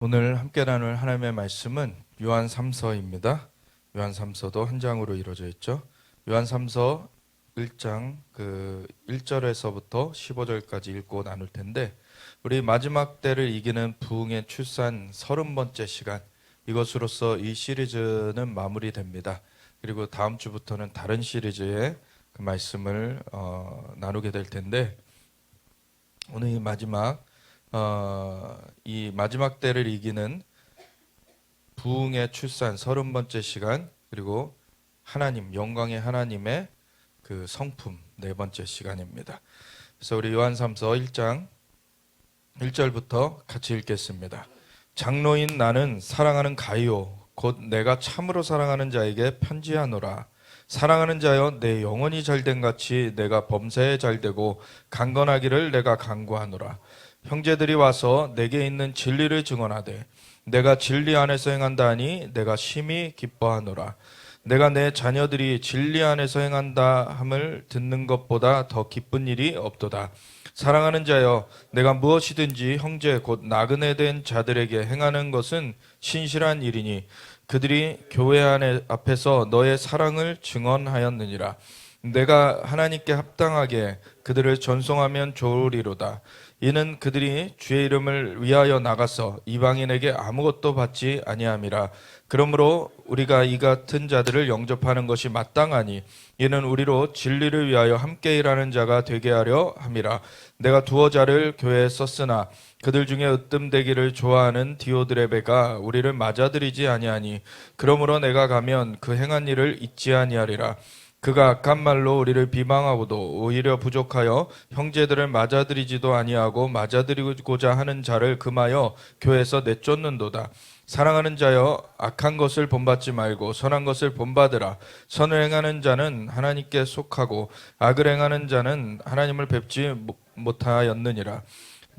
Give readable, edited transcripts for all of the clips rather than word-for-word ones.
오늘 함께 나눌 하나님의 말씀은 요한 3서입니다. 요한 3서도 한 장으로 이루어져 있죠. 요한 3서 1장 1절에서부터 15절까지 읽고 나눌 텐데, 우리 마지막 때를 이기는 부흥의 출산 30번째 시간, 이것으로서 이 시리즈는 마무리됩니다. 그리고 다음 주부터는 다른 시리즈의 그 말씀을 나누게 될 텐데, 오늘 이 마지막 때를 이기는 부흥의 출산 30번째 시간, 그리고 하나님, 영광의 하나님의 그 성품 4번째 시간입니다. 그래서 우리 요한 3서 1장 1절부터 같이 읽겠습니다. 장로인 나는 사랑하는 가이오 곧 내가 참으로 사랑하는 자에게 편지하노라. 사랑하는 자여, 내 영혼이 잘된 같이 내가 범사에 잘되고 강건하기를 내가 간구하노라. 형제들이 와서 내게 있는 진리를 증언하되 내가 진리 안에서 행한다 하니 내가 심히 기뻐하노라. 내가 내 자녀들이 진리 안에서 행한다 함을 듣는 것보다 더 기쁜 일이 없도다. 사랑하는 자여, 내가 무엇이든지 형제 곧 나그네 된 자들에게 행하는 것은 신실한 일이니 그들이 교회 앞에서 너의 사랑을 증언하였느니라. 내가 하나님께 합당하게 그들을 전송하면 좋으리로다. 이는 그들이 주의 이름을 위하여 나가서 이방인에게 아무것도 받지 아니함이라. 그러므로 우리가 이 같은 자들을 영접하는 것이 마땅하니 이는 우리로 진리를 위하여 함께 일하는 자가 되게 하려 함이라. 내가 두어 자를 교회에 썼으나 그들 중에 으뜸되기를 좋아하는 디오드레베가 우리를 맞아들이지 아니하니 그러므로 내가 가면 그 행한 일을 잊지 아니하리라. 그가 악한 말로 우리를 비방하고도 오히려 부족하여 형제들을 맞아들이지도 아니하고 맞아들이고자 하는 자를 금하여 교회에서 내쫓는도다. 사랑하는 자여, 악한 것을 본받지 말고 선한 것을 본받으라. 선을 행하는 자는 하나님께 속하고 악을 행하는 자는 하나님을 뵙지 못하였느니라.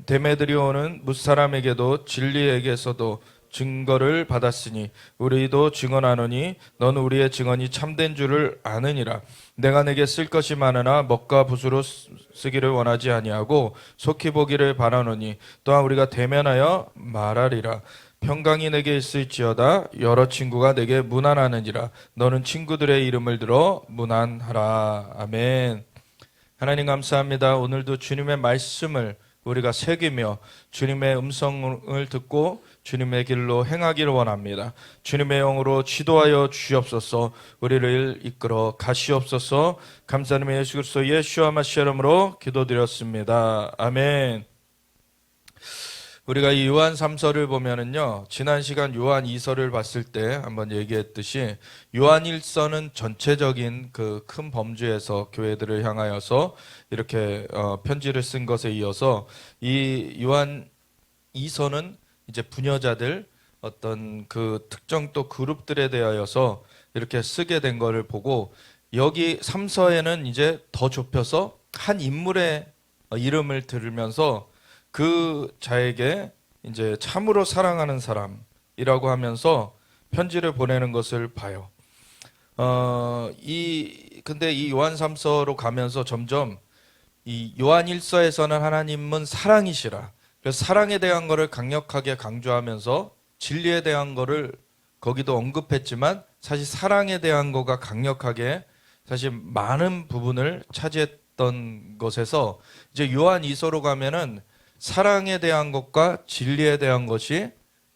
데메드리오는 무사람에게도 진리에게서도 증거를 받았으니 우리도 증언하노니 너는 우리의 증언이 참된 줄을 아느니라. 내가 내게 쓸 것이 많으나 먹과 붓으로 쓰기를 원하지 아니하고 속히 보기를 바라노니 또한 우리가 대면하여 말하리라. 평강이 내게 있을지어다. 여러 친구가 내게 문안하느니라. 너는 친구들의 이름을 들어 문안하라. 아멘. 하나님 감사합니다. 오늘도 주님의 말씀을 우리가 새기며 주님의 음성을 듣고 주님의 길로 행하기를 원합니다. 주님의 영으로 지도하여 주시옵소서. 우리를 이끌어 가시옵소서. 감사하며 예수 그리스도 예수와 마시아 이름으로 기도드렸습니다. 아멘. 우리가 이 요한 3서를 보면은요, 지난 시간 요한 2서를 봤을 때 한번 얘기했듯이 요한 1서는 전체적인 그 큰 범주에서 교회들을 향하여서 이렇게 편지를 쓴 것에 이어서 이 요한 2서는 이제 부녀자들 어떤 그 특정 또 그룹들에 대하여서 이렇게 쓰게 된 거를 보고, 여기 3서에는 이제 더 좁혀서 한 인물의 이름을 들으면서 그 자에게 이제 참으로 사랑하는 사람이라고 하면서 편지를 보내는 것을 봐요. 근데 이 요한 3서로 가면서 점점 이 요한 1서에서는 하나님은 사랑이시라. 그래서 사랑에 대한 거를 강력하게 강조하면서 진리에 대한 거를 거기도 언급했지만 사실 사랑에 대한 거가 강력하게 사실 많은 부분을 차지했던 것에서 이제 요한 2서로 가면은 사랑에 대한 것과 진리에 대한 것이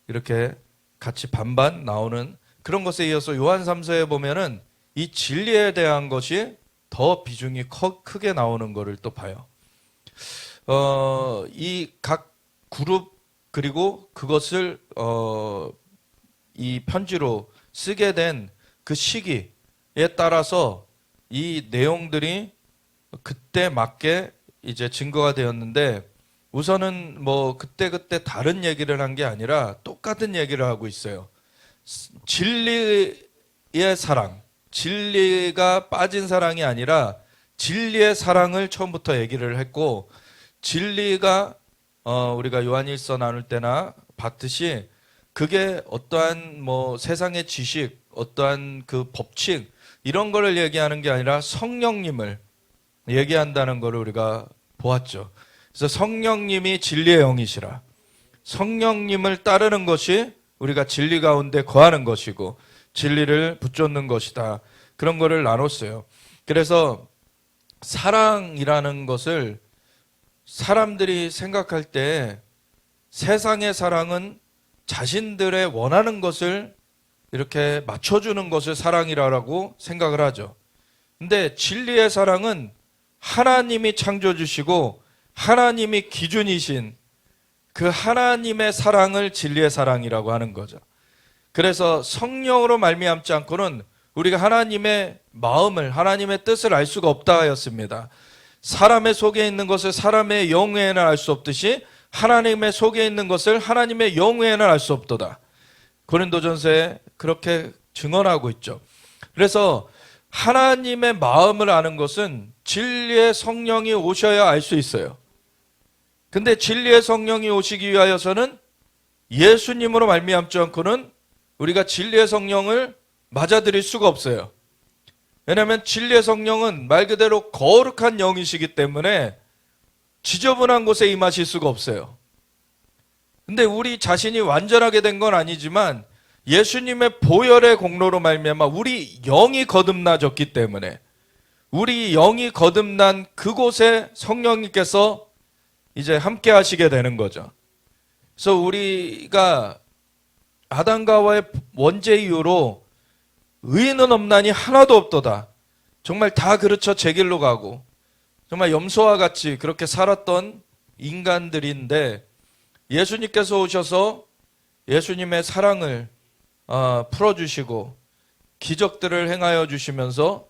이렇게 같이 반반 나오는 그런 것에 이어서 요한 3서에 보면은 이 진리에 대한 것이 더 비중이 크게 나오는 것을 또 봐요. 이 각 그룹 그리고 그것을 이 편지로 쓰게 된 그 시기에 따라서 이 내용들이 그때 맞게 이제 증거가 되었는데, 우선은 뭐 그때 다른 얘기를 한 게 아니라 똑같은 얘기를 하고 있어요. 진리의 사랑, 진리가 빠진 사랑이 아니라 진리의 사랑을 처음부터 얘기를 했고, 진리가 우리가 요한 1서 나눌 때나 봤듯이 그게 어떠한 뭐 세상의 지식, 어떠한 그 법칙 이런 거를 얘기하는 게 아니라 성령님을 얘기한다는 거를 우리가 보았죠. 그래서 성령님이 진리의 영이시라. 성령님을 따르는 것이 우리가 진리 가운데 거하는 것이고 진리를 붙잡는 것이다. 그런 거를 나눴어요. 그래서 사랑이라는 것을 사람들이 생각할 때 세상의 사랑은 자신들의 원하는 것을 이렇게 맞춰주는 것을 사랑이라고 생각을 하죠. 근데 진리의 사랑은 하나님이 창조주시고 하나님이 기준이신 그 하나님의 사랑을 진리의 사랑이라고 하는 거죠. 그래서 성령으로 말미암지 않고는 우리가 하나님의 마음을, 하나님의 뜻을 알 수가 없다 하였습니다. 사람의 속에 있는 것을 사람의 영에는 알 수 없듯이 하나님의 속에 있는 것을 하나님의 영에는 알 수 없도다. 고린도전서에 그렇게 증언하고 있죠. 그래서 하나님의 마음을 아는 것은 진리의 성령이 오셔야 알 수 있어요. 근데 진리의 성령이 오시기 위하여서는 예수님으로 말미암지 않고는 우리가 진리의 성령을 맞아들일 수가 없어요. 왜냐하면 진리의 성령은 말 그대로 거룩한 영이시기 때문에 지저분한 곳에 임하실 수가 없어요. 근데 우리 자신이 완전하게 된 건 아니지만 예수님의 보혈의 공로로 말미암아 우리 영이 거듭나졌기 때문에 우리 영이 거듭난 그곳에 성령님께서 이제 함께 하시게 되는 거죠. 그래서 우리가 아담과 하와의 원죄 이후로 의인은 없나니 하나도 없도다. 정말 다 그르쳐 제 길로 가고 정말 염소와 같이 그렇게 살았던 인간들인데 예수님께서 오셔서 예수님의 사랑을 풀어주시고 기적들을 행하여 주시면서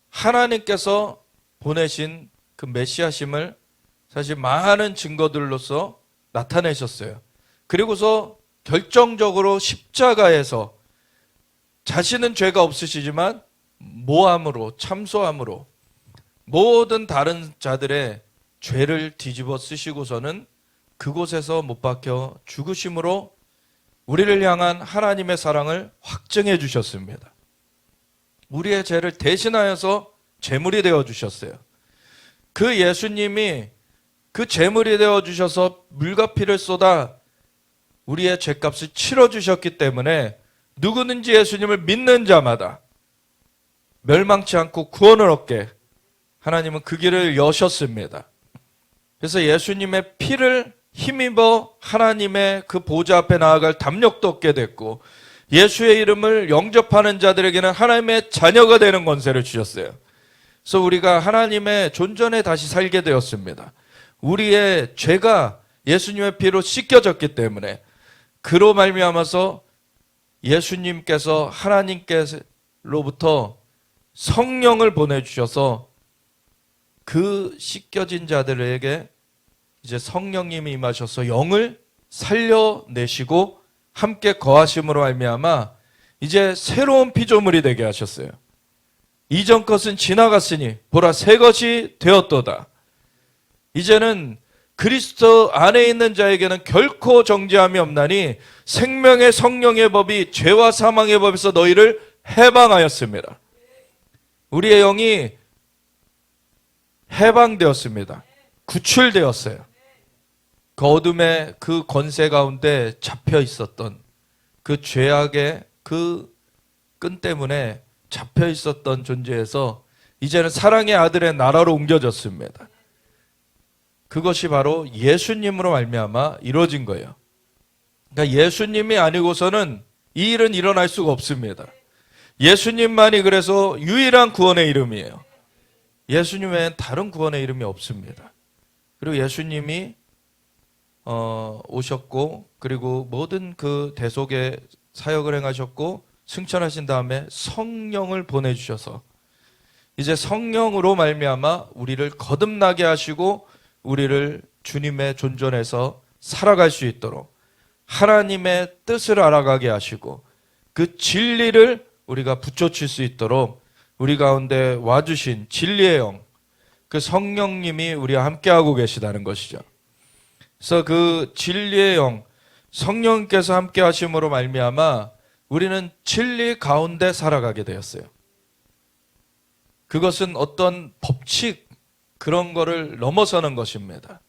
하나님께서 보내신 그 메시아심을 사실 많은 증거들로서 나타내셨어요. 그리고서 결정적으로 십자가에서 자신은 죄가 없으시지만 모함으로 참소함으로 모든 다른 자들의 죄를 뒤집어 쓰시고서는 그곳에서 못 박혀 죽으심으로 우리를 향한 하나님의 사랑을 확증해 주셨습니다. 우리의 죄를 대신하여서 제물이 되어 주셨어요. 그 예수님이 그 제물이 되어 주셔서 물과 피를 쏟아 우리의 죄값을 치러 주셨기 때문에 누구든지 예수님을 믿는 자마다 멸망치 않고 구원을 얻게 하나님은 그 길을 여셨습니다. 그래서 예수님의 피를 힘입어 하나님의 그 보좌 앞에 나아갈 담력도 얻게 됐고 예수의 이름을 영접하는 자들에게는 하나님의 자녀가 되는 권세를 주셨어요. 그래서 우리가 하나님의 존전에 다시 살게 되었습니다. 우리의 죄가 예수님의 피로 씻겨졌기 때문에 그로 말미암아서 예수님께서 하나님께로부터 성령을 보내주셔서 그 씻겨진 자들에게 이제 성령님이 임하셔서 영을 살려내시고 함께 거하심으로 말미암아 이제 새로운 피조물이 되게 하셨어요. 이전 것은 지나갔으니 보라 새 것이 되었도다. 이제는 그리스도 안에 있는 자에게는 결코 정죄함이 없나니 생명의 성령의 법이 죄와 사망의 법에서 너희를 해방하였습니다. 우리의 영이 해방되었습니다. 구출되었어요. 그 어둠의 그 권세 가운데 잡혀 있었던 그 죄악의 그 끈 때문에 잡혀 있었던 존재에서 이제는 사랑의 아들의 나라로 옮겨졌습니다. 그것이 바로 예수님으로 말미암아 이루어진 거예요. 그러니까 예수님이 아니고서는 이 일은 일어날 수가 없습니다. 예수님만이 그래서 유일한 구원의 이름이에요. 예수님 외엔 다른 구원의 이름이 없습니다. 그리고 예수님이 오셨고 그리고 모든 그 대속의 사역을 행하셨고 승천하신 다음에 성령을 보내주셔서 이제 성령으로 말미암아 우리를 거듭나게 하시고 우리를 주님의 존전에서 살아갈 수 있도록 하나님의 뜻을 알아가게 하시고 그 진리를 우리가 붙여칠 수 있도록 우리 가운데 와주신 진리의 영, 그 성령님이 우리와 함께하고 계시다는 것이죠. 그래서 그 진리의 영, 성령께서 함께 하심으로 말미암아 우리는 진리 가운데 살아가게 되었어요. 그것은 어떤 법칙 그런 거를 넘어서는 것입니다.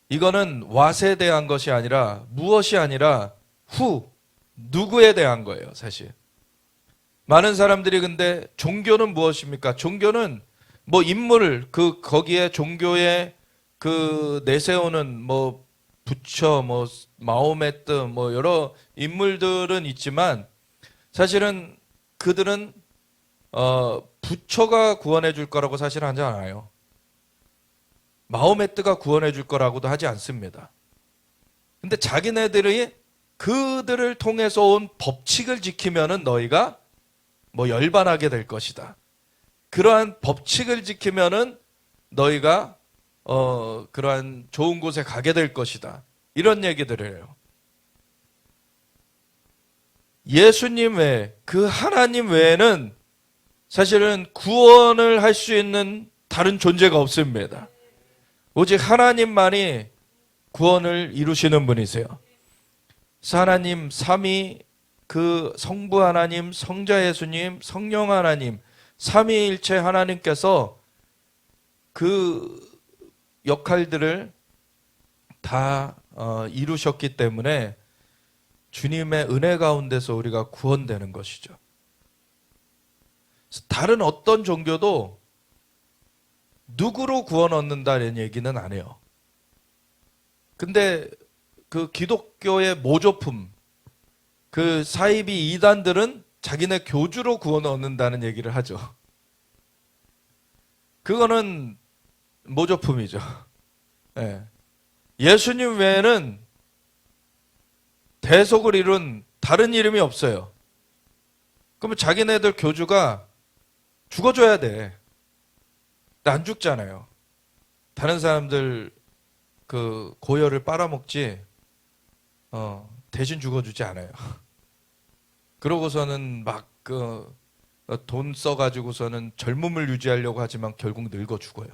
이거는 what에 대한 것이 아니라 무엇이 아니라 who, 누구에 대한 거예요, 사실. 많은 사람들이 근데 종교는 무엇입니까? 종교는 뭐 인물, 거기에 종교에 내세우는 뭐 부처, 뭐 마호메트, 뭐 여러 인물들은 있지만 사실은 그들은 부처가 구원해 줄 거라고 사실 하지 않아요. 마호메트가 구원해 줄 거라고도 하지 않습니다. 근데 자기네들이 그들을 통해서 온 법칙을 지키면은 너희가 뭐 열반하게 될 것이다. 그러한 법칙을 지키면은 너희가 그러한 좋은 곳에 가게 될 것이다. 이런 얘기들을 해요. 예수님 외에, 그 하나님 외에는 사실은 구원을 할 수 있는 다른 존재가 없습니다. 오직 하나님만이 구원을 이루시는 분이세요. 하나님 삼위, 그 성부 하나님, 성자 예수님, 성령 하나님, 삼위일체 하나님께서 그 역할들을 다 이루셨기 때문에 주님의 은혜 가운데서 우리가 구원되는 것이죠. 다른 어떤 종교도 누구로 구원 얻는다는 얘기는 안 해요. 근데 그 기독교의 모조품, 그 사이비 이단들은 자기네 교주로 구원 얻는다는 얘기를 하죠. 그거는 모조품이죠. 예. 예수님 외에는 대속을 이룬 다른 이름이 없어요. 그러면 자기네들 교주가 죽어줘야 돼. 근데 안 죽잖아요. 다른 사람들 그 고열을 빨아먹지 대신 죽어주지 않아요. 그러고서는 막 돈 써가지고서는 젊음을 유지하려고 하지만 결국 늙어 죽어요.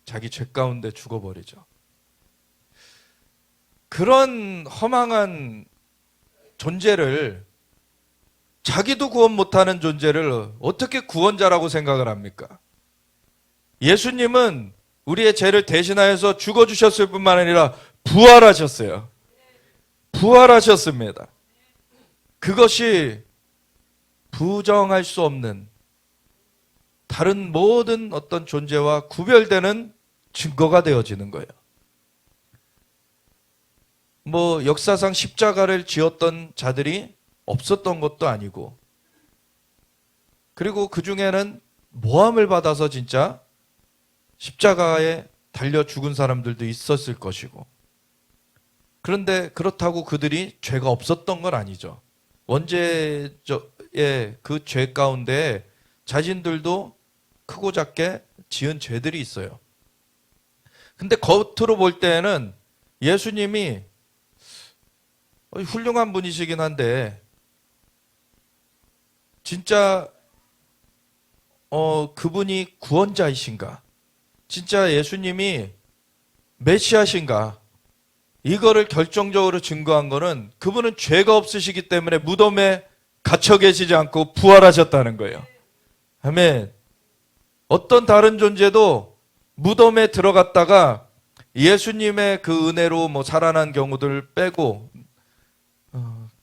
자기 죄 가운데 죽어버리죠. 그런 허망한 존재를, 자기도 구원 못하는 존재를 어떻게 구원자라고 생각을 합니까? 예수님은 우리의 죄를 대신하여서 죽어주셨을 뿐만 아니라 부활하셨어요. 부활하셨습니다. 그것이 부정할 수 없는 다른 모든 어떤 존재와 구별되는 증거가 되어지는 거예요. 뭐 역사상 십자가를 지었던 자들이 없었던 것도 아니고, 그리고 그 중에는 모함을 받아서 진짜 십자가에 달려 죽은 사람들도 있었을 것이고, 그런데 그렇다고 그들이 죄가 없었던 건 아니죠. 원죄의 그 죄 가운데 자신들도 크고 작게 지은 죄들이 있어요. 근데 겉으로 볼 때는 예수님이 훌륭한 분이시긴 한데 진짜 그분이 구원자이신가? 진짜 예수님이 메시아신가? 이거를 결정적으로 증거한 거는 그분은 죄가 없으시기 때문에 무덤에 갇혀 계시지 않고 부활하셨다는 거예요. 아멘. 어떤 다른 존재도 무덤에 들어갔다가 예수님의 그 은혜로 뭐 살아난 경우들 빼고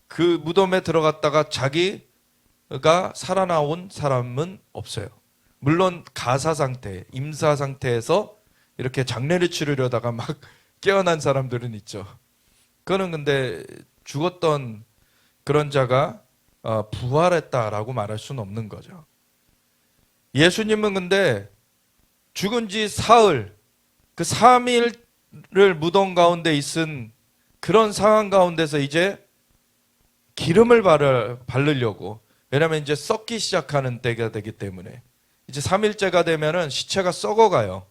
그 무덤에 들어갔다가 자기가 살아나온 사람은 없어요. 물론 가사 상태, 임사 상태에서 이렇게 장례를 치르려다가 막 깨어난 사람들은 있죠. 그거는 근데 죽었던 그런 자가 부활했다라고 말할 수는 없는 거죠. 예수님은 근데 죽은 지 사흘, 그 3일을 무덤 가운데 있은 그런 상황 가운데서 이제 기름을 바르려고, 왜냐하면 이제 썩기 시작하는 때가 되기 때문에 이제 3일째가 되면은 시체가 썩어가요.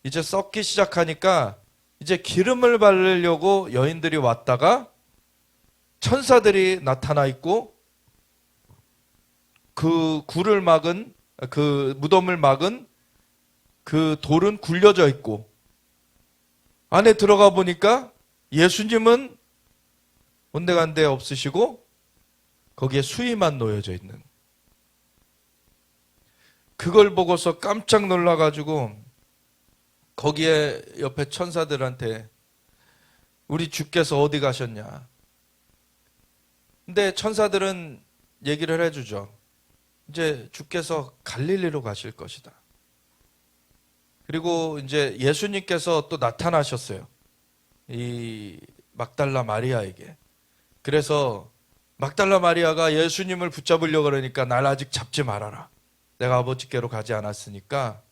이제 썩기 시작하니까 이제 기름을 바르려고 여인들이 왔다가 천사들이 나타나 있고 그 굴을 막은, 그 무덤을 막은 그 돌은 굴려져 있고, 안에 들어가 보니까 예수님은 온데간데 없으시고 거기에 수의만 놓여져 있는, 그걸 보고서 깜짝 놀라가지고 거기에 옆에 천사들한테 우리 주께서 어디 가셨냐? 근데 천사들은 얘기를 해주죠. 이제 주께서 갈릴리로 가실 것이다. 그리고 이제 예수님께서 또 나타나셨어요. 이 막달라 마리아에게. 그래서 막달라 마리아가 예수님을 붙잡으려고 그러니까 날 아직 잡지 말아라. 내가 아버지께로 가지 않았으니까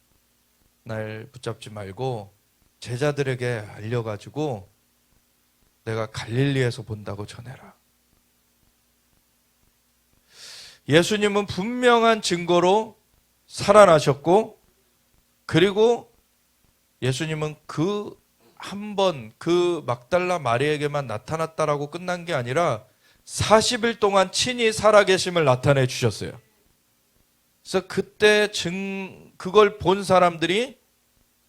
날 붙잡지 말고 제자들에게 알려가지고 내가 갈릴리에서 본다고 전해라. 예수님은 분명한 증거로 살아나셨고, 그리고 예수님은 그 한 번 그 막달라 마리아에게만 나타났다라고 끝난 게 아니라 40일 동안 친히 살아계심을 나타내 주셨어요. 그래서 그때 그걸 본 사람들이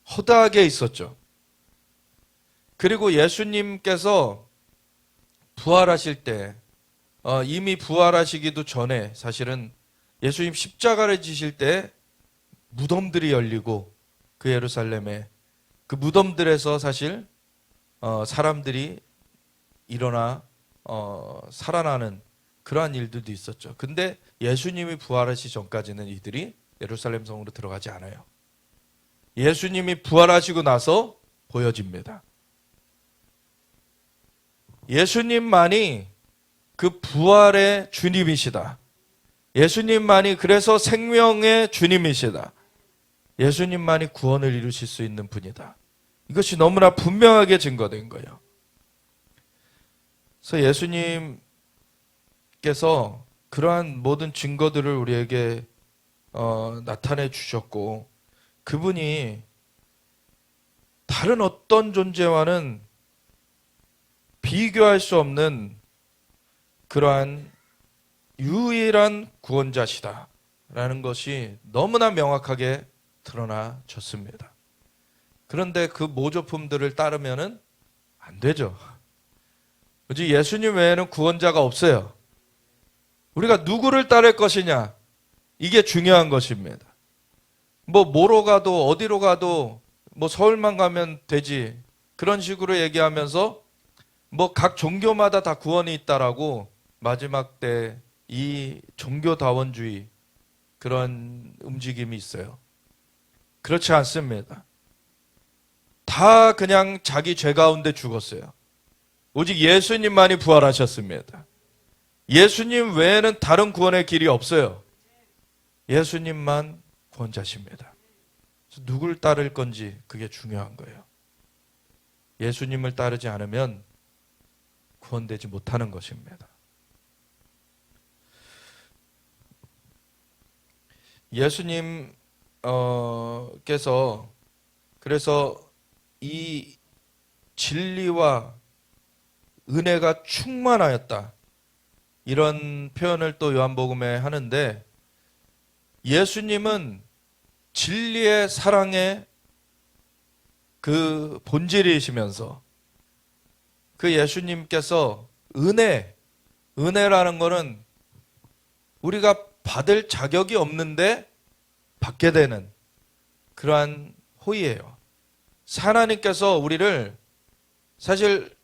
허다하게 있었죠. 그리고 예수님께서 부활하실 때 이미 부활하시기도 전에 사실은 예수님 십자가를 지실 때 무덤들이 열리고 그 예루살렘에 그 무덤들에서 사실 사람들이 일어나 살아나는 그러한 일들도 있었죠. 근데 예수님이 부활하시기 전까지는 이들이 예루살렘 성으로 들어가지 않아요. 예수님이 부활하시고 나서 보여집니다. 예수님만이 그 부활의 주님이시다. 예수님만이 그래서 생명의 주님이시다. 예수님만이 구원을 이루실 수 있는 분이다. 이것이 너무나 분명하게 증거된 거예요. 그래서 예수님께서 그러한 모든 증거들을 우리에게 나타내 주셨고, 그분이 다른 어떤 존재와는 비교할 수 없는 그러한 유일한 구원자시다라는 것이 너무나 명확하게 드러나졌습니다. 그런데 그 모조품들을 따르면은 안 되죠. 오직 예수님 외에는 구원자가 없어요. 우리가 누구를 따를 것이냐, 이게 중요한 것입니다. 뭐로 가도 어디로 가도 서울만 가면 되지, 그런 식으로 얘기하면서 각 종교마다 다 구원이 있다라고 마지막 때 이 종교다원주의 그런 움직임이 있어요. 그렇지 않습니다. 다 그냥 자기 죄 가운데 죽었어요. 오직 예수님만이 부활하셨습니다. 예수님 외에는 다른 구원의 길이 없어요. 예수님만 구원자십니다. 그래서 누굴 따를 건지 그게 중요한 거예요. 예수님을 따르지 않으면 구원되지 못하는 것입니다. 예수님께서 그래서 이 진리와 은혜가 충만하였다, 이런 표현을 또 요한복음에 하는데, 예수님은 진리의 사랑의 그 본질이시면서 그 예수님께서 은혜라는 거는 우리가 받을 자격이 없는데 받게 되는 그러한 호의예요. 하나님께서 우리를 사실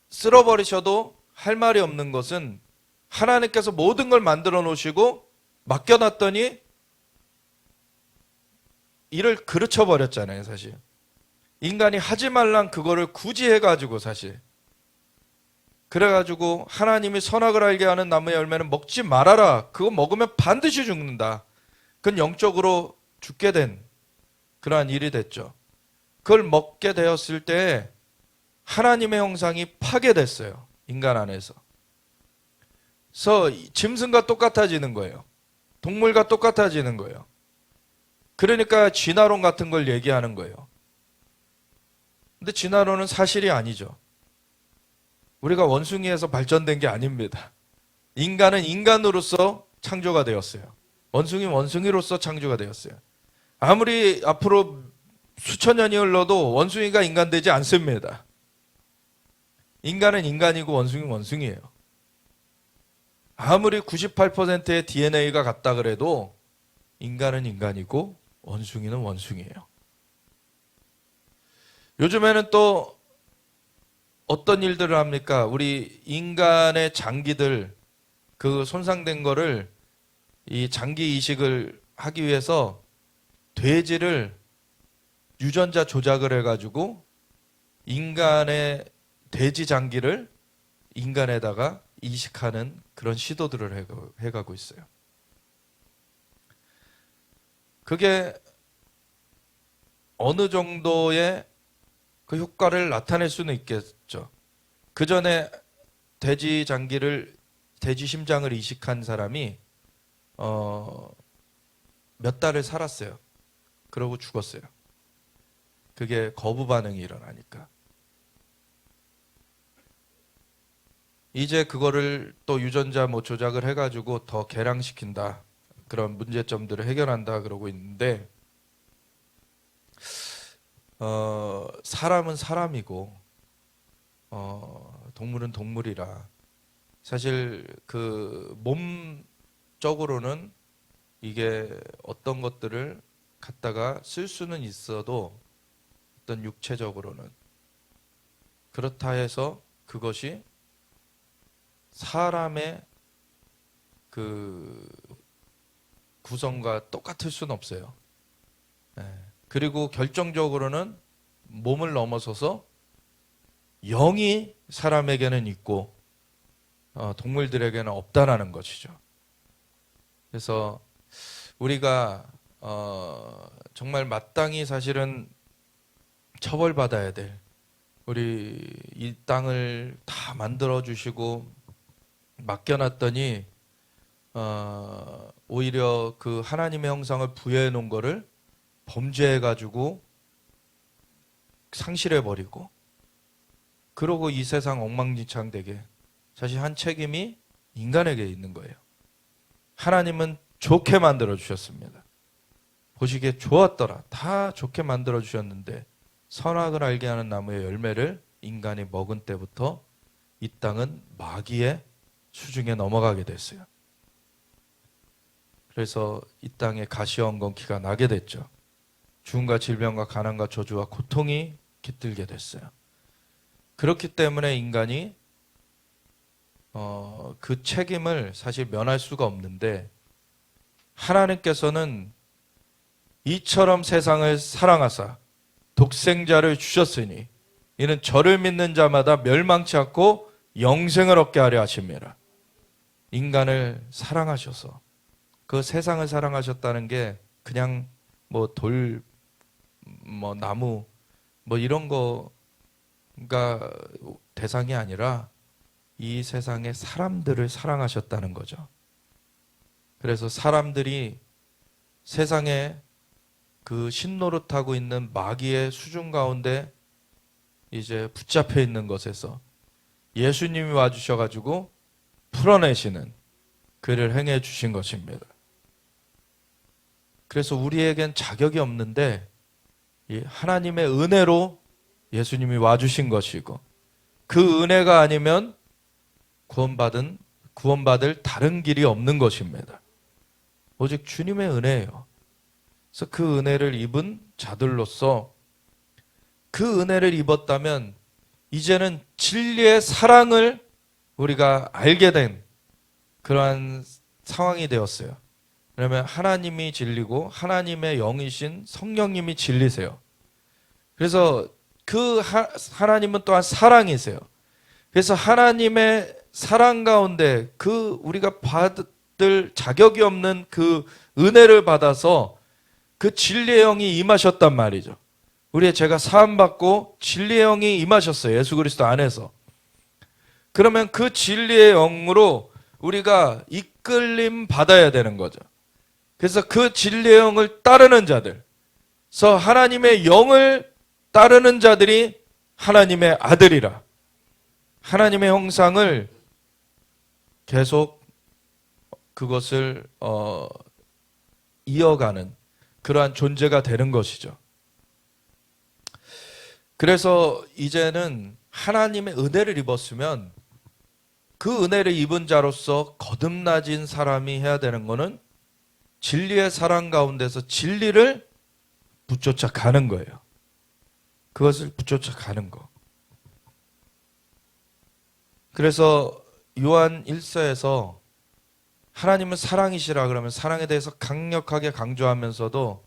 쓸어버리셔도 할 말이 없는 것은, 하나님께서 모든 걸 만들어 놓으시고 맡겨놨더니 일을 그르쳐 버렸잖아요. 사실 인간이 하지 말란 그거를 굳이 해가지고, 사실 그래가지고 하나님이 선악을 알게 하는 나무의 열매는 먹지 말아라, 그거 먹으면 반드시 죽는다, 그건 영적으로 죽게 된 그러한 일이 됐죠. 그걸 먹게 되었을 때 하나님의 형상이 파괴됐어요, 인간 안에서. 그래서 짐승과 똑같아지는 거예요. 동물과 똑같아지는 거예요. 그러니까 진화론 같은 걸 얘기하는 거예요. 근데 진화론은 사실이 아니죠. 우리가 원숭이에서 발전된 게 아닙니다. 인간은 인간으로서 창조가 되었어요. 원숭이 원숭이로서 창조가 되었어요. 아무리 앞으로 수천 년이 흘러도 원숭이가 인간 되지 않습니다. 인간은 인간이고 원숭이는 원숭이에요. 아무리 98%의 DNA가 같다 그래도 인간은 인간이고 원숭이는 원숭이에요. 요즘에는 또 어떤 일들을 합니까? 우리 인간의 장기들, 그 손상된 거를 이 장기 이식을 하기 위해서 돼지를 유전자 조작을 해가지고 인간의 돼지 장기를 인간에다가 이식하는 그런 시도들을 해가고 있어요. 그게 어느 정도의 그 효과를 나타낼 수는 있겠죠. 그 전에 돼지 심장을 이식한 사람이 몇 달을 살았어요. 그러고 죽었어요. 그게 거부 반응이 일어나니까. 이제 그거를 또 유전자 뭐 조작을 해가지고 더 개량시킨다. 그런 문제점들을 해결한다 그러고 있는데, 사람은 사람이고, 동물은 동물이라 사실 그 몸적으로는 이게 어떤 것들을 갖다가 쓸 수는 있어도 어떤 육체적으로는 그렇다 해서 그것이 사람의 그 구성과 똑같을 수는 없어요. 그리고 결정적으로는 몸을 넘어서서 영이 사람에게는 있고 동물들에게는 없다라는 것이죠. 그래서 우리가 정말 마땅히 사실은 처벌받아야 될, 우리 이 땅을 다 만들어 주시고 맡겨놨더니 오히려 그 하나님의 형상을 부여해 놓은 거를 범죄해 가지고 상실해 버리고, 그러고 이 세상 엉망진창되게 사실 한 책임이 인간에게 있는 거예요. 하나님은 좋게 만들어 주셨습니다. 보시기에 좋았더라. 다 좋게 만들어 주셨는데 선악을 알게 하는 나무의 열매를 인간이 먹은 때부터 이 땅은 마귀의 수중에 넘어가게 됐어요. 그래서 이 땅에 가시엉겅퀴가 나게 됐죠. 죽음과 질병과 가난과 저주와 고통이 깃들게 됐어요. 그렇기 때문에 인간이 그 책임을 사실 면할 수가 없는데, 하나님께서는 이처럼 세상을 사랑하사 독생자를 주셨으니 이는 저를 믿는 자마다 멸망치 않고 영생을 얻게 하려 하십니다. 인간을 사랑하셔서, 그 세상을 사랑하셨다는 게 그냥 뭐 돌, 뭐 나무, 뭐 이런 거가 대상이 아니라 이 세상의 사람들을 사랑하셨다는 거죠. 그래서 사람들이 세상에 그 신노릇하고 있는 마귀의 수중 가운데 이제 붙잡혀 있는 것에서 예수님이 와주셔가지고 풀어내시는 그를 행해 주신 것입니다. 그래서 우리에겐 자격이 없는데 이 하나님의 은혜로 예수님이 와주신 것이고, 그 은혜가 아니면 구원받을 다른 길이 없는 것입니다. 오직 주님의 은혜예요. 그래서 그 은혜를 입은 자들로서 그 은혜를 입었다면 이제는 진리의 사랑을 우리가 알게 된 그러한 상황이 되었어요. 왜냐하면 하나님이 진리고 하나님의 영이신 성령님이 진리세요. 그래서 그 하나님은 또한 사랑이세요. 그래서 하나님의 사랑 가운데 그 우리가 받을 자격이 없는 그 은혜를 받아서 그 진리의 영이 임하셨단 말이죠. 우리의 죄가 사함받고 진리의 영이 임하셨어요. 예수 그리스도 안에서. 그러면 그 진리의 영으로 우리가 이끌림 받아야 되는 거죠. 그래서 그 진리의 영을 따르는 자들, 그래서 하나님의 영을 따르는 자들이 하나님의 아들이라, 하나님의 형상을 계속 그것을 이어가는 그러한 존재가 되는 것이죠. 그래서 이제는 하나님의 은혜를 입었으면 그 은혜를 입은 자로서 거듭나진 사람이 해야 되는 것은 진리의 사랑 가운데서 진리를 붙쫓아 가는 거예요. 그것을 붙여서 가는 거. 그래서 요한 1서에서 하나님은 사랑이시라 그러면 사랑에 대해서 강력하게 강조하면서도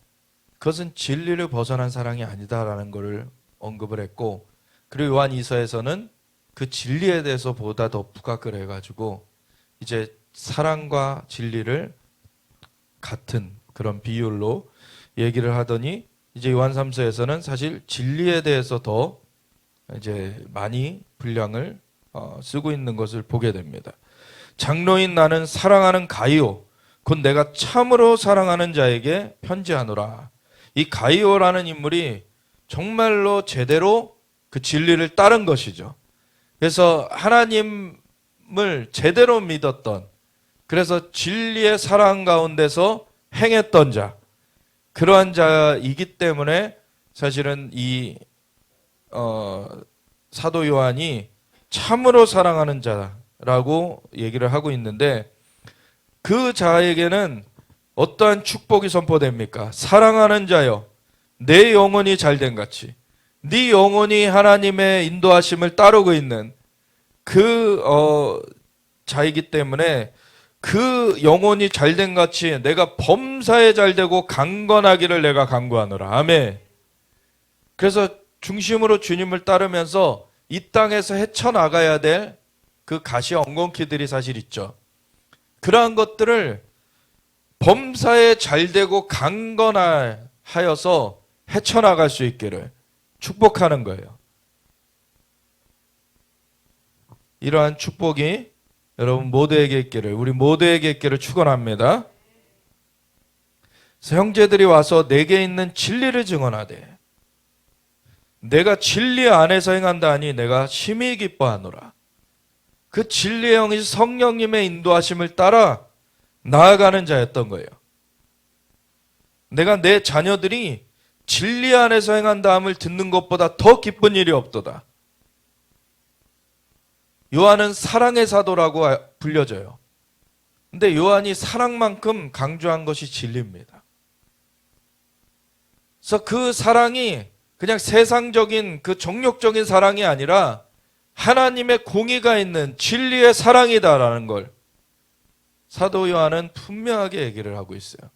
그것은 진리를 벗어난 사랑이 아니다라는 것을 언급을 했고, 그리고 요한 2서에서는 그 진리에 대해서 보다 더 부각을 해가지고 이제 사랑과 진리를 같은 그런 비율로 얘기를 하더니, 이제 요한 3서에서는 사실 진리에 대해서 더 이제 많이 분량을 쓰고 있는 것을 보게 됩니다. 장로인 나는 사랑하는 가이오 곧 내가 참으로 사랑하는 자에게 편지하노라. 이 가이오라는 인물이 정말로 제대로 그 진리를 따른 것이죠. 그래서 하나님을 제대로 믿었던, 그래서 진리의 사랑 가운데서 행했던 자, 그러한 자이기 때문에 사실은 이 사도 요한이 참으로 사랑하는 자라고 얘기를 하고 있는데, 그 자에게는 어떠한 축복이 선포됩니까? 사랑하는 자여, 내 영혼이 잘된 같이 네 영혼이 하나님의 인도하심을 따르고 있는 그 자이기 때문에 그 영혼이 잘된 같이 내가 범사에 잘되고 강건하기를 내가 간구하노라. 아멘. 그래서 중심으로 주님을 따르면서 이 땅에서 헤쳐나가야 될 그 가시 엉겅퀴들이 사실 있죠. 그러한 것들을 범사에 잘되고 강건하여서 헤쳐나갈 수 있기를 축복하는 거예요. 이러한 축복이 여러분 모두에게 있기를, 우리 모두에게 있기를 축원합니다. 그래서 형제들이 와서 내게 있는 진리를 증언하되 내가 진리 안에서 행한다 하니 내가 심히 기뻐하노라. 그 진리의 영이 성령님의 인도하심을 따라 나아가는 자였던 거예요. 내가 내 자녀들이 진리 안에서 행한다 함을 듣는 것보다 더 기쁜 일이 없도다. 요한은 사랑의 사도라고 불려져요. 근데 요한이 사랑만큼 강조한 것이 진리입니다. 그래서 그 사랑이 그냥 세상적인 그 정욕적인 사랑이 아니라 하나님의 공의가 있는 진리의 사랑이다라는 걸 사도 요한은 분명하게 얘기를 하고 있어요.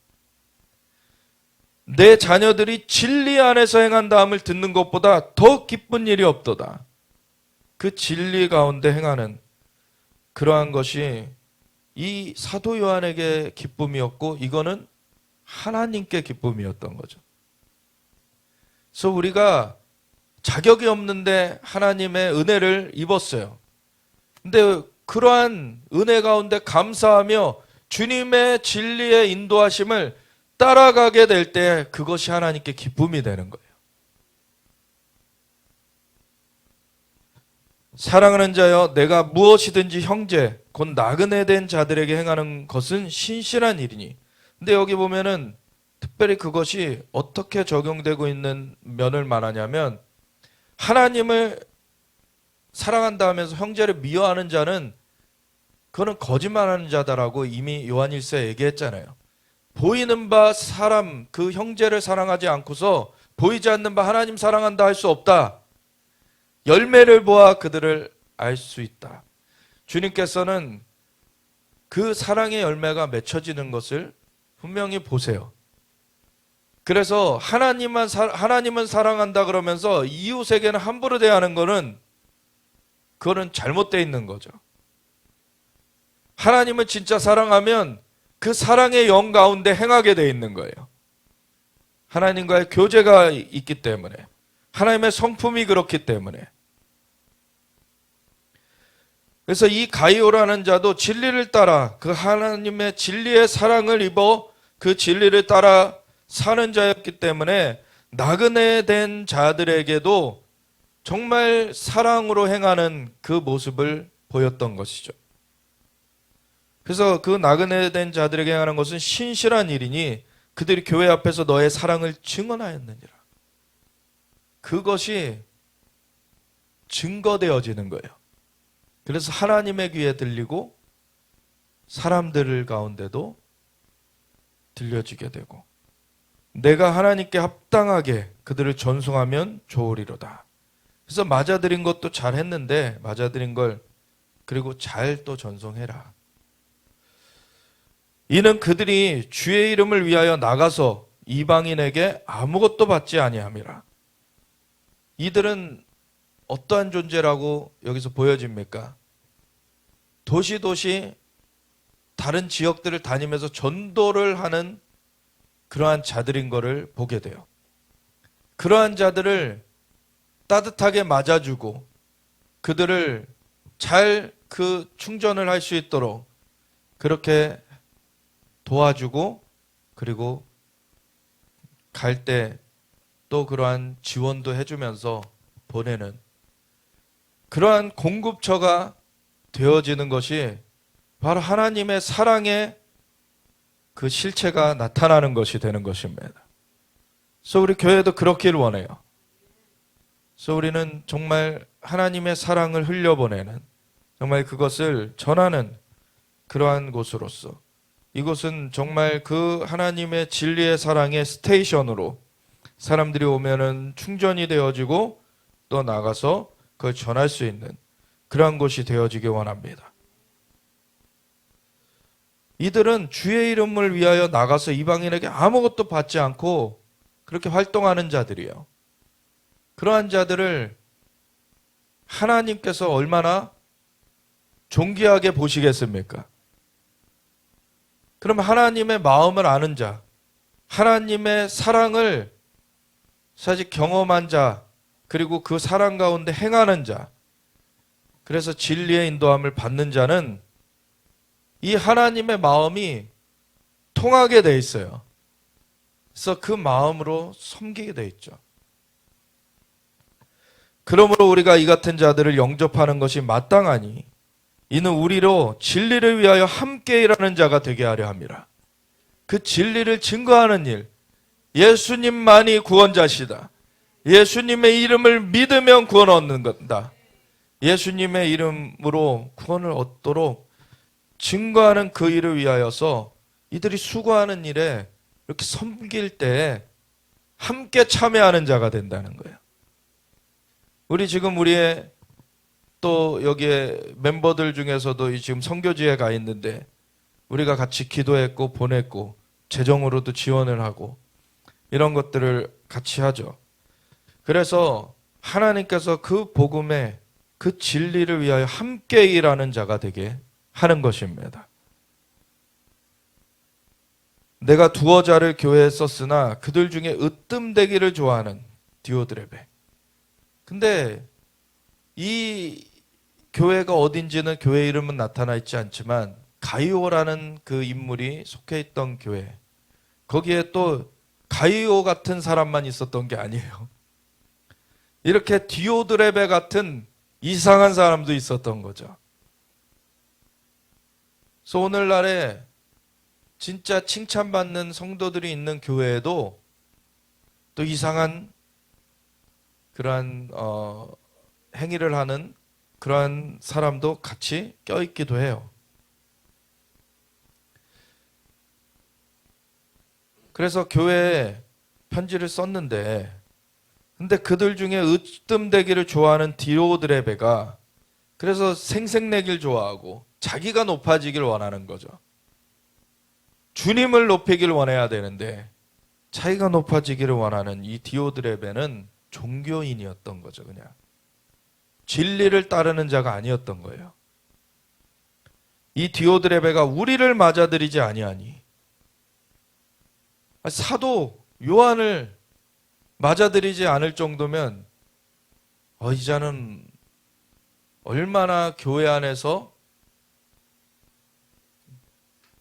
내 자녀들이 진리 안에서 행한다 함을 듣는 것보다 더 기쁜 일이 없도다. 그 진리 가운데 행하는 그러한 것이 이 사도 요한에게 기쁨이었고, 이거는 하나님께 기쁨이었던 거죠. 그래서 우리가 자격이 없는데 하나님의 은혜를 입었어요. 근데 그러한 은혜 가운데 감사하며 주님의 진리의 인도하심을 따라가게 될 때 그것이 하나님께 기쁨이 되는 거예요. 사랑하는 자여, 내가 무엇이든지 형제 곧 나그네 된 자들에게 행하는 것은 신실한 일이니. 근데 여기 보면은 특별히 그것이 어떻게 적용되고 있는 면을 말하냐면, 하나님을 사랑한다 하면서 형제를 미워하는 자는 그거는 거짓말하는 자다라고 이미 요한일서에 얘기했잖아요. 보이는 바 사람, 그 형제를 사랑하지 않고서 보이지 않는 바 하나님 사랑한다 할 수 없다. 열매를 보아 그들을 알 수 있다. 주님께서는 그 사랑의 열매가 맺혀지는 것을 분명히 보세요. 그래서 하나님은 사랑한다 그러면서 이웃에게는 함부로 대하는 것은 그거는 잘못되어 있는 거죠. 하나님은 진짜 사랑하면 그 사랑의 영 가운데 행하게 되어 있는 거예요. 하나님과의 교제가 있기 때문에, 하나님의 성품이 그렇기 때문에. 그래서 이 가이오라는 자도 진리를 따라 그 하나님의 진리의 사랑을 입어 그 진리를 따라 사는 자였기 때문에 나그네 된 자들에게도 정말 사랑으로 행하는 그 모습을 보였던 것이죠. 그래서 그 나그네 된 자들에게 행하는 것은 신실한 일이니 그들이 교회 앞에서 너의 사랑을 증언하였느니라. 그것이 증거되어지는 거예요. 그래서 하나님의 귀에 들리고 사람들 가운데도 들려지게 되고, 내가 하나님께 합당하게 그들을 전송하면 좋으리로다. 그래서 맞아들인 것도 잘 했는데 맞아들인 걸 그리고 잘 또 전송해라. 이는 그들이 주의 이름을 위하여 나가서 이방인에게 아무것도 받지 아니함이라. 이들은 어떠한 존재라고 여기서 보여집니까? 도시 다른 지역들을 다니면서 전도를 하는 그러한 자들인 것을 보게 돼요. 그러한 자들을 따뜻하게 맞아주고 그들을 잘 그 충전을 할 수 있도록 그렇게 도와주고 그리고 갈 때 또 그러한 지원도 해주면서 보내는 그러한 공급처가 되어지는 것이 바로 하나님의 사랑의 그 실체가 나타나는 것이 되는 것입니다. 그래서 우리 교회도 그렇기를 원해요. 그래서 우리는 정말 하나님의 사랑을 흘려보내는 정말 그것을 전하는 그러한 곳으로서 이곳은 정말 그 하나님의 진리의 사랑의 스테이션으로 사람들이 오면은 충전이 되어지고 또 나가서 그걸 전할 수 있는 그러한 곳이 되어지기 원합니다. 이들은 주의 이름을 위하여 나가서 이방인에게 아무것도 받지 않고 그렇게 활동하는 자들이에요. 그러한 자들을 하나님께서 얼마나 존귀하게 보시겠습니까? 그럼 하나님의 마음을 아는 자, 하나님의 사랑을 사실 경험한 자, 그리고 그 사랑 가운데 행하는 자, 그래서 진리의 인도함을 받는 자는 이 하나님의 마음이 통하게 돼 있어요. 그래서 그 마음으로 섬기게 돼 있죠. 그러므로 우리가 이 같은 자들을 영접하는 것이 마땅하니 이는 우리로 진리를 위하여 함께 일하는 자가 되게 하려 함이라. 그 진리를 증거하는 일, 예수님만이 구원자시다. 예수님의 이름을 믿으면 구원 얻는 것이다. 예수님의 이름으로 구원을 얻도록 증거하는 그 일을 위하여서 이들이 수고하는 일에 이렇게 섬길 때 함께 참여하는 자가 된다는 거예요. 우리 지금 우리의 또 여기에 멤버들 중에서도 지금 선교지에 가 있는데 우리가 같이 기도했고 보냈고 재정으로도 지원을 하고 이런 것들을 같이 하죠. 그래서 하나님께서 그 복음의 그 진리를 위하여 함께 일하는 자가 되게 하는 것입니다. 내가 두어 자를 교회에 썼으나 그들 중에 으뜸되기를 좋아하는 디오드레베. 근데 이 교회가 어딘지는 교회 이름은 나타나 있지 않지만 가이오라는 그 인물이 속해 있던 교회, 거기에 또 가이오 같은 사람만 있었던 게 아니에요. 이렇게 디오드레베 같은 이상한 사람도 있었던 거죠. 그래서 오늘날에 진짜 칭찬받는 성도들이 있는 교회에도 또 이상한 그러한 행위를 하는 그러한 사람도 같이 껴있기도 해요. 그래서 교회에 편지를 썼는데 근데 그들 중에 으뜸되기를 좋아하는 디오드레베가 그래서 생색내길 좋아하고 자기가 높아지길 원하는 거죠. 주님을 높이길 원해야 되는데 자기가 높아지기를 원하는 이 디오드레베는 종교인이었던 거죠. 그냥 진리를 따르는 자가 아니었던 거예요. 이 디오드레베가 우리를 맞아들이지 아니하니 사도 요한을 맞아들이지 않을 정도면 이 자는 얼마나 교회 안에서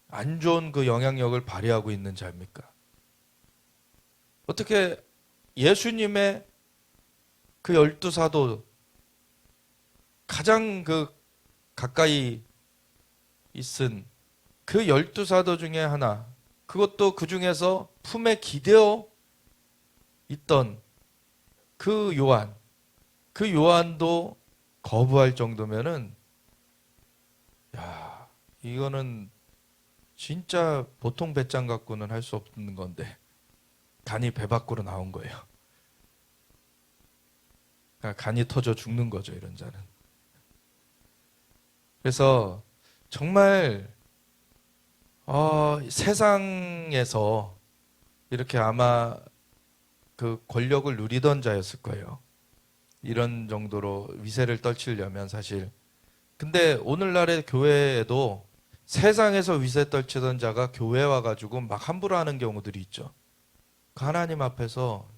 안 좋은 그 영향력을 발휘하고 있는 자입니까? 어떻게 예수님의 그 12사도 가장 그 가까이 있은 그 12사도 중에 하나, 그것도 그 중에서 품에 기대어 있던 그 요한도 거부할 정도면은, 야, 이거는 진짜 보통 배짱 갖고는 할 수 없는 건데. 간이 배 밖으로 나온 거예요. 그러니까 간이 터져 죽는 거죠, 이런 자는. 그래서 정말 세상에서 이렇게 아마 그 권력을 누리던 자였을 거예요. 이런 정도로 위세를 떨치려면 사실. 근데 오늘날의 교회에도 세상에서 위세 떨치던 자가 교회 와가지고 막 함부로 하는 경우들이 있죠. 그 하나님 앞에서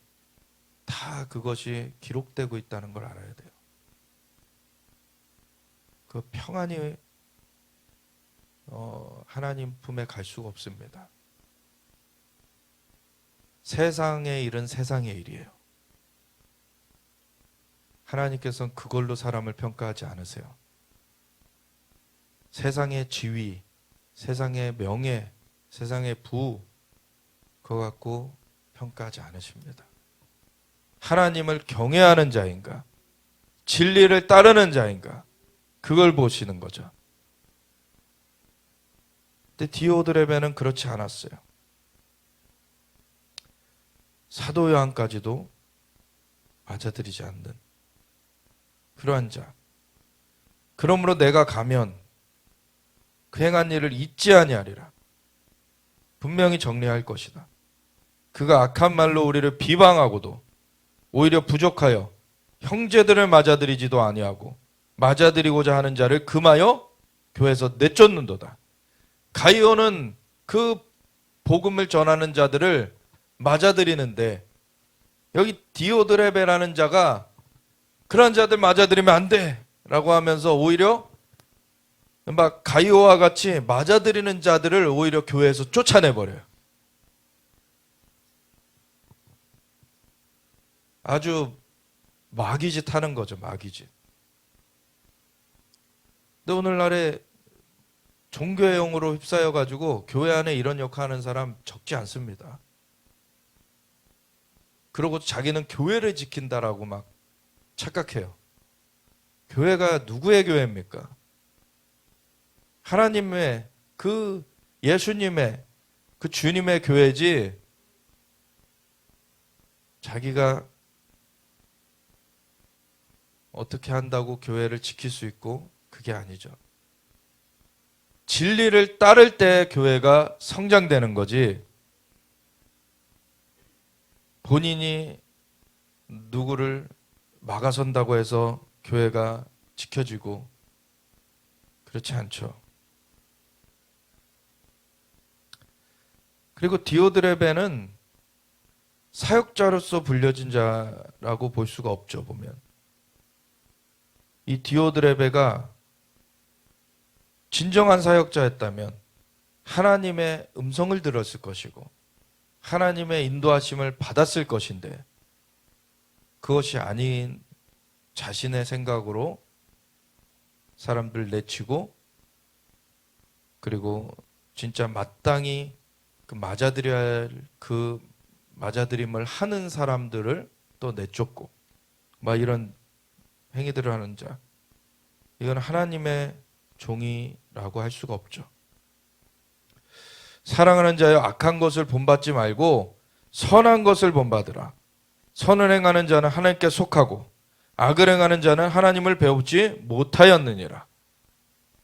다 그것이 기록되고 있다는 걸 알아야 돼요. 그 평안이 하나님 품에 갈 수가 없습니다. 세상의 일은 세상의 일이에요. 하나님께서는 그걸로 사람을 평가하지 않으세요. 세상의 지위, 세상의 명예, 세상의 부, 그거 갖고 평가하지 않으십니다. 하나님을 경외하는 자인가, 진리를 따르는 자인가, 그걸 보시는 거죠. 근데 디오드레베는 그렇지 않았어요. 사도 요한까지도 맞아들이지 않는 그러한 자. 그러므로 내가 가면 그 행한 일을 잊지 아니하리라. 분명히 정리할 것이다. 그가 악한 말로 우리를 비방하고도 오히려 부족하여 형제들을 맞아들이지도 아니하고 맞아들이고자 하는 자를 금하여 교회에서 내쫓는도다. 가이오는 그 복음을 전하는 자들을 맞아들이는데 여기 디오드레베라는 자가 그런 자들 맞아들이면 안 돼 라고 하면서 오히려 막 가이오와 같이 맞아들이는 자들을 오히려 교회에서 쫓아내버려요. 아주 마귀짓 하는 거죠, 마귀짓. 근데 오늘날에 종교의 영으로 휩싸여가지고 교회 안에 이런 역할하는 사람 적지 않습니다. 그러고 자기는 교회를 지킨다라고 막 착각해요. 교회가 누구의 교회입니까? 하나님의 그 예수님의 그 주님의 교회지 자기가 어떻게 한다고 교회를 지킬 수 있고 그게 아니죠. 진리를 따를 때 교회가 성장되는 거지 본인이 누구를 막아선다고 해서 교회가 지켜지고 그렇지 않죠. 그리고 디오드레베는 사역자로서 불려진 자라고 볼 수가 없죠, 보면. 이 디오드레베가 진정한 사역자였다면 하나님의 음성을 들었을 것이고 하나님의 인도하심을 받았을 것인데 그것이 아닌 자신의 생각으로 사람들 내치고 그리고 진짜 마땅히 그 맞아들여야 할 그 맞아들임을 하는 사람들을 또 내쫓고 막 이런 행위들을 하는 자, 이건 하나님의 종이라고 할 수가 없죠. 사랑하는 자여 악한 것을 본받지 말고 선한 것을 본받으라. 선을 행하는 자는 하나님께 속하고 악을 행하는 자는 하나님을 배우지 못하였느니라.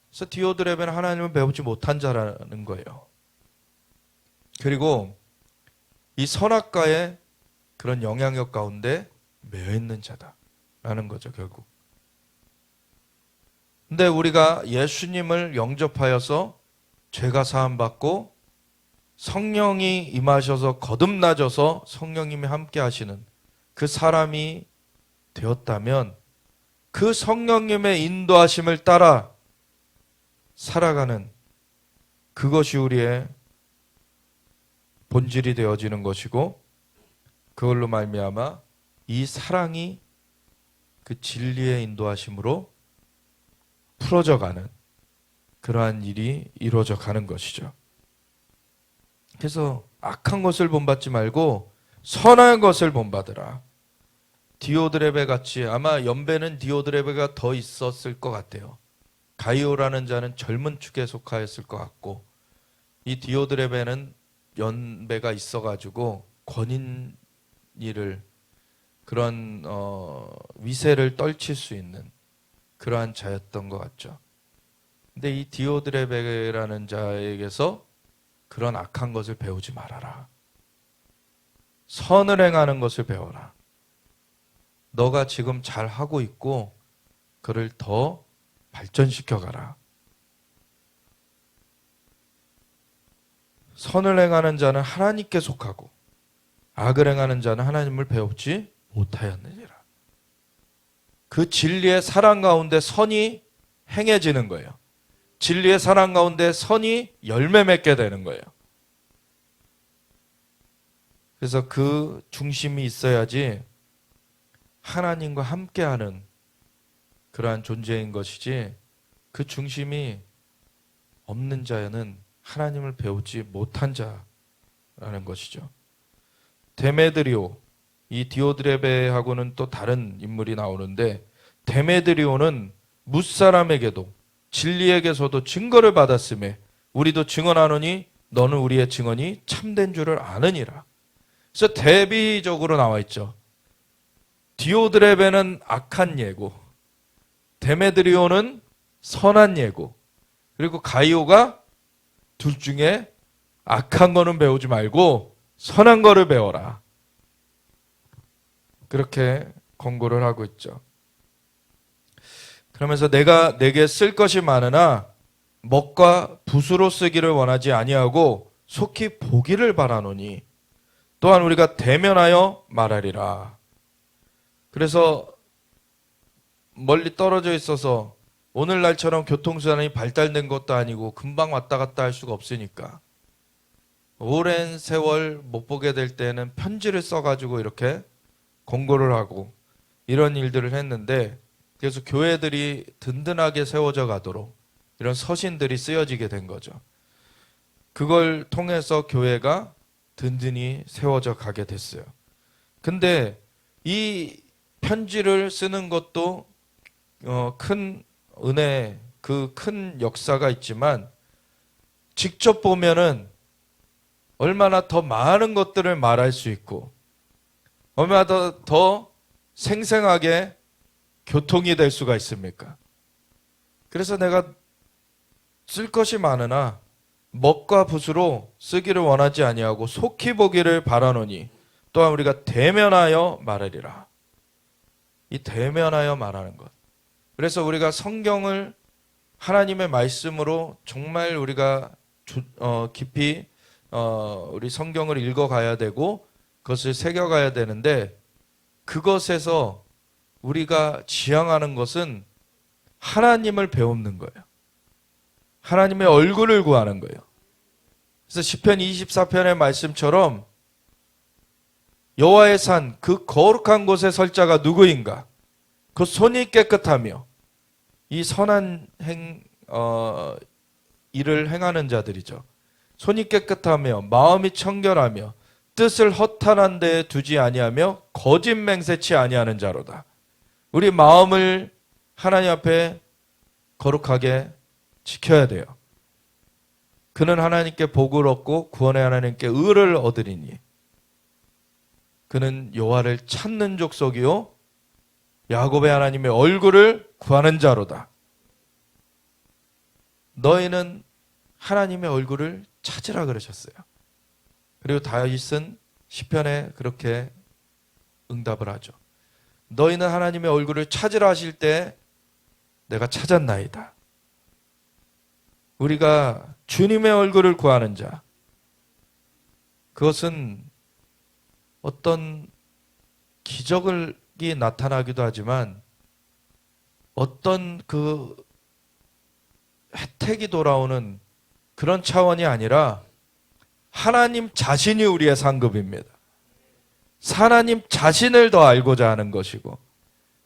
그래서 디오드레베는 하나님을 배우지 못한 자라는 거예요. 그리고 이 선악과의 그런 영향력 가운데 매여 있는 자다라는 거죠, 결국. 근데 우리가 예수님을 영접하여서 죄가 사함받고 성령이 임하셔서 거듭나셔서 성령님이 함께 하시는 그 사람이 되었다면 그 성령님의 인도하심을 따라 살아가는 그것이 우리의 본질이 되어지는 것이고 그걸로 말미암아 이 사랑이 그 진리의 인도하심으로 풀어져가는 그러한 일이 이루어져 가는 것이죠. 그래서 악한 것을 본받지 말고 선한 것을 본받으라. 디오드레베 같이 아마 연배는 디오드레베가 더 있었을 것 같아요. 가이오라는 자는 젊은 축에 속하였을 것 같고 이 디오드레베는 연배가 있어가지고 권위를 그런 위세를 떨칠 수 있는 그러한 자였던 것 같죠. 근데 이 디오드레베라는 자에게서 그런 악한 것을 배우지 말아라. 선을 행하는 것을 배워라. 너가 지금 잘 하고 있고 그를 더 발전시켜 가라. 선을 행하는 자는 하나님께 속하고 악을 행하는 자는 하나님을 배우지 못하였느니라. 그 진리의 사랑 가운데 선이 행해지는 거예요. 진리의 사랑 가운데 선이 열매 맺게 되는 거예요. 그래서 그 중심이 있어야지 하나님과 함께하는 그러한 존재인 것이지, 그 중심이 없는 자는 하나님을 배우지 못한 자라는 것이죠. 데메드리오, 이 디오드레베하고는 또 다른 인물이 나오는데, 데메드리오는 뭇사람에게도 진리에게서도 증거를 받았음에 우리도 증언하노니 너는 우리의 증언이 참된 줄을 아느니라. 그래서 대비적으로 나와 있죠. 디오드레베는 악한 예고, 데메드리오는 선한 예고, 그리고 가이오가 둘 중에 악한 거는 배우지 말고 선한 거를 배워라. 그렇게 권고를 하고 있죠. 그러면서 내가 내게 쓸 것이 많으나 먹과 붓으로 쓰기를 원하지 아니하고 속히 보기를 바라노니 또한 우리가 대면하여 말하리라. 그래서 멀리 떨어져 있어서 오늘날처럼 교통수단이 발달된 것도 아니고 금방 왔다 갔다 할 수가 없으니까 오랜 세월 못 보게 될 때는 편지를 써가지고 이렇게 공고를 하고 이런 일들을 했는데, 그래서 교회들이 든든하게 세워져 가도록 이런 서신들이 쓰여지게 된 거죠. 그걸 통해서 교회가 든든히 세워져 가게 됐어요. 근데 이 편지를 쓰는 것도 큰 은혜, 그 큰 역사가 있지만 직접 보면은 얼마나 더 많은 것들을 말할 수 있고 얼마나 더 생생하게 교통이 될 수가 있습니까? 그래서 내가 쓸 것이 많으나 먹과 붓으로 쓰기를 원하지 아니하고 속히 보기를 바라노니 또한 우리가 대면하여 말하리라. 이 대면하여 말하는 것. 그래서 우리가 성경을 하나님의 말씀으로 정말 우리가 깊이 우리 성경을 읽어가야 되고 그것을 새겨가야 되는데, 그것에서 우리가 지향하는 것은 하나님을 배우는 거예요. 하나님의 얼굴을 구하는 거예요. 그래서 시편 24편의 말씀처럼 여호와의 산, 그 거룩한 곳에 설 자가 누구인가? 그 손이 깨끗하며 이 선한 일을 행하는 자들이죠. 손이 깨끗하며 마음이 청결하며 뜻을 허탄한 데에 두지 아니하며 거짓 맹세치 아니하는 자로다. 우리 마음을 하나님 앞에 거룩하게 지켜야 돼요. 그는 하나님께 복을 얻고 구원의 하나님께 의를 얻으리니 그는 여호와를 찾는 족속이요 야곱의 하나님의 얼굴을 구하는 자로다. 너희는 하나님의 얼굴을 찾으라 그러셨어요. 그리고 다윗은 시편에 그렇게 응답을 하죠. 너희는 하나님의 얼굴을 찾으라 하실 때 내가 찾았나이다. 우리가 주님의 얼굴을 구하는 자, 그것은 어떤 기적이 나타나기도 하지만 어떤 그 혜택이 돌아오는 그런 차원이 아니라 하나님 자신이 우리의 상급입니다. 하나님 자신을 더 알고자 하는 것이고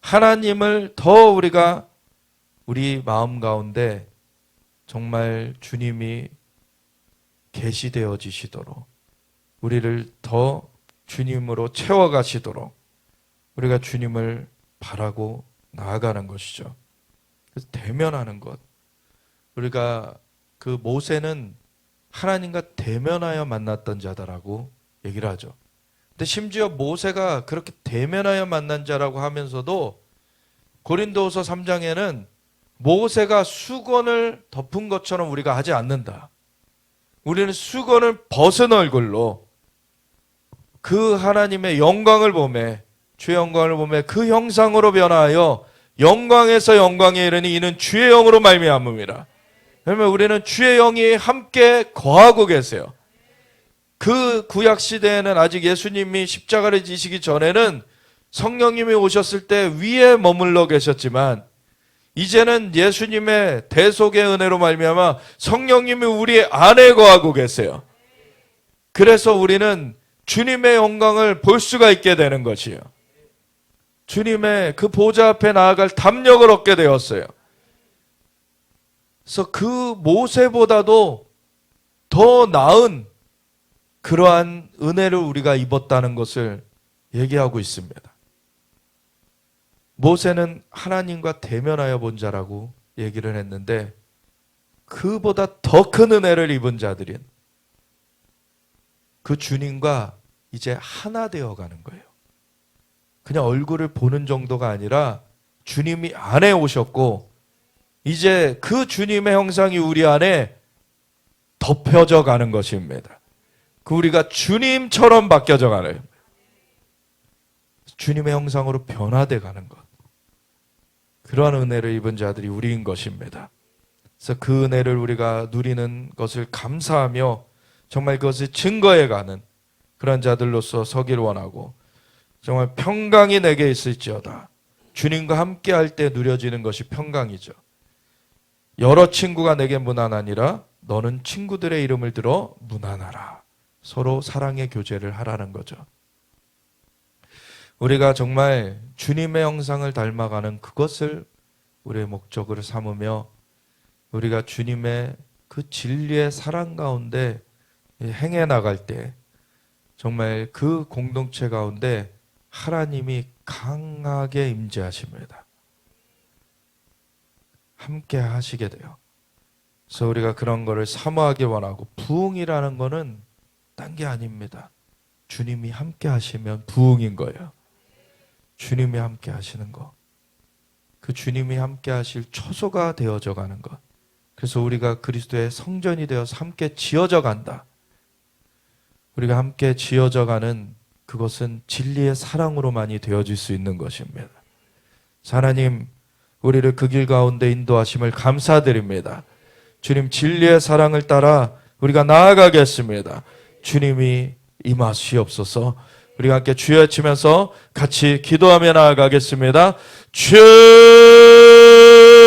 하나님을 더 우리가 우리 마음 가운데 정말 주님이 계시되어지시도록 우리를 더 주님으로 채워가시도록 우리가 주님을 바라고 나아가는 것이죠. 그래서 대면하는 것. 우리가 그 모세는 하나님과 대면하여 만났던 자다라고 얘기를 하죠. 근데 심지어 모세가 그렇게 대면하여 만난 자라고 하면서도 고린도후서 3장에는 모세가 수건을 덮은 것처럼 우리가 하지 않는다. 우리는 수건을 벗은 얼굴로 그 하나님의 영광을 보며, 주의 영광을 보며 그 형상으로 변화하여 영광에서 영광에 이르니 이는 주의 영으로 말미암음이라. 그러면 우리는 주의 영이 함께 거하고 계세요. 그 구약 시대에는 아직 예수님이 십자가를 지시기 전에는 성령님이 오셨을 때 위에 머물러 계셨지만, 이제는 예수님의 대속의 은혜로 말미암아 성령님이 우리 안에 거하고 계세요. 그래서 우리는 주님의 영광을 볼 수가 있게 되는 것이에요. 주님의 그 보좌 앞에 나아갈 담력을 얻게 되었어요. 그래서 그 모세보다도 더 나은 그러한 은혜를 우리가 입었다는 것을 얘기하고 있습니다. 모세는 하나님과 대면하여 본 자라고 얘기를 했는데, 그보다 더 큰 은혜를 입은 자들인 그 주님과 이제 하나 되어 가는 거예요. 그냥 얼굴을 보는 정도가 아니라 주님이 안에 오셨고, 이제 그 주님의 형상이 우리 안에 덮여져 가는 것입니다. 그 우리가 주님처럼 바뀌어져 가는, 주님의 형상으로 변화돼 가는 것. 그러한 은혜를 입은 자들이 우리인 것입니다. 그래서 그 은혜를 우리가 누리는 것을 감사하며 정말 그것을 증거해 가는 그런 자들로서 서기를 원하고, 정말 평강이 내게 있을지어다. 주님과 함께 할 때 누려지는 것이 평강이죠. 여러 친구가 내게 무난하니라 너는 친구들의 이름을 들어 무난하라. 서로 사랑의 교제를 하라는 거죠. 우리가 정말 주님의 형상을 닮아가는 그것을 우리의 목적으로 삼으며, 우리가 주님의 그 진리의 사랑 가운데 행해 나갈 때 정말 그 공동체 가운데 하나님이 강하게 임재하십니다. 함께 하시게 돼요. 그래서 우리가 그런 거를 사모하기 원하고, 부흥이라는 거는 딴 게 아닙니다. 주님이 함께 하시면 부흥인 거예요. 주님이 함께 하시는 것, 그 주님이 함께 하실 초소가 되어져 가는 것. 그래서 우리가 그리스도의 성전이 되어서 함께 지어져 간다. 우리가 함께 지어져 가는 그것은 진리의 사랑으로만이 되어질 수 있는 것입니다. 하나님, 우리를 그 길 가운데 인도하심을 감사드립니다. 주님, 진리의 사랑을 따라 우리가 나아가겠습니다. 주님이 임하시옵소서. 우리가 함께 주여 외치면서 같이 기도하며 나아가겠습니다. 주